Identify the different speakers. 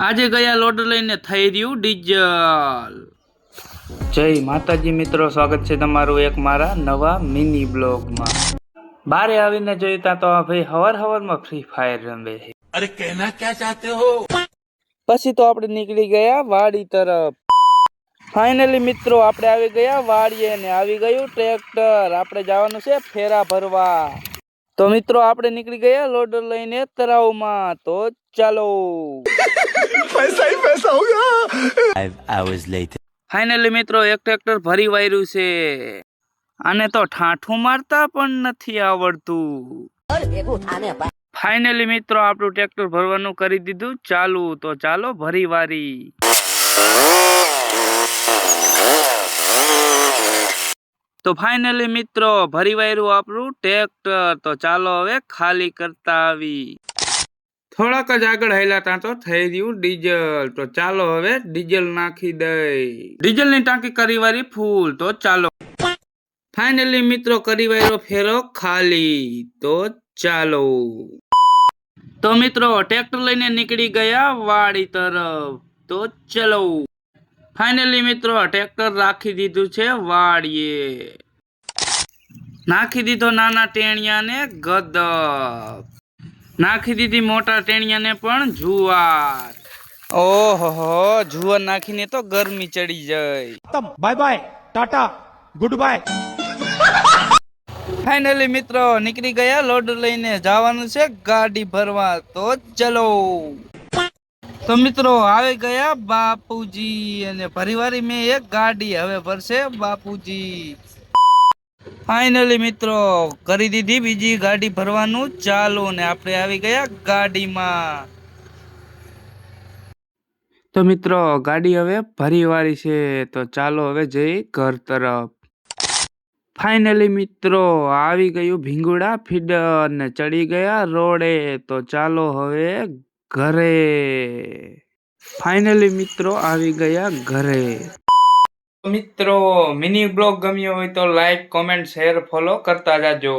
Speaker 1: આજે ગયા લોડર લઈને થઈ રહ્યું ડીઝલ। જય માતાજી મિત્રો, સ્વાગત છે તમારું એક મારા નવા મિની બ્લોગમાં। બારે આવીને જોઈતા તો ભાઈ હવારમાં ફ્રી ફાયર રમે છે।
Speaker 2: अरे कहना क्या चाहते हो?
Speaker 1: પછી તો આપણે નીકળી ગયા વાડી તરફ। ફાઇનલી મિત્રો આપણે આવી ગયા વાડીએ ને આવી ગયું ટ્રેક્ટર। આપણે જવાનું છે ફેરા ભરવા। તો મિત્રો આપણે નીકળી ગયા લોડર લઈને તળાવમાં। તો ચાલો।
Speaker 2: पैसा ही पैसा होगा। 5 hours later.
Speaker 1: ફાઇનલી મિત્રો એક ટ્રેક્ટર ભરી વાયરું છે। આને તો ઠાઠું મારતા પણ નથી આવડતું। ફાઇનલી મિત્રો આપણું ટ્રેક્ટર ભરવાનું કરી દીધું ચાલુ। તો ચાલો ભરી વારી। તો ફાઇનલી મિત્રો ભરી વાયરું આપણું ટ્રેક્ટર। તો ચાલો હવે ખાલી કરતા આવી। થોડાક જ આગળ હેલાતા તો થઈ રહ્યું ડીઝલ। તો ચાલો હવે ડીઝલ નાખી દઈ। ડીઝલની ટાંકી કરી વારી ફૂલ। તો ચાલો ફાઇનલી મિત્રો કરી વાયરો ફેરો ખાલી। તો ચાલો। તો મિત્રો ટ્રેક્ટર લઈને નીકળી ગયા વાડી તરફ। તો ચલો ફાઇનલી મિત્રો ટ્રેક્ટર રાખી દીધું છે વાડીએ। નાખી દીધો નાના ટેણિયાને ગદપ। નાખી દીધી મોટા ટેણિયાને પણ જુવાર। ઓહો જુવાર નાખીને તો ગરમી ચડી જાય।
Speaker 2: Bye bye tata goodbye.
Speaker 1: Finally મિત્રો નીકળી ગયા લોડર લઈને જવાનું છે ગાડી ભરવા। તો ચલો। તો મિત્રો આવી ગયા બાપુજી અને પરિવારી મેં એક ગાડી હવે ભરશે બાપુજી। ફાઇનલી મિત્રો કરી દીધી બીજી ગાડી ભરવાનું ચાલુ ને આપણે આવી ગયા ગાડીમાં। તો મિત્રો ગાડી હવે ભરી વાળી છે। તો ચાલો હવે જઈ ઘર તરફ। ફાઇનલી મિત્રો આવી ગયું ભીંગુડા ફીડર ને ચડી ગયા રોડે। તો ચાલો હવે ઘરે। ફાઇનલી મિત્રો આવી ગયા ઘરે। મિત્રો મિની બ્લોગ ગમ્યો હોય તો લાઈક કોમેન્ટ શેર ફોલો કરતા જાજો।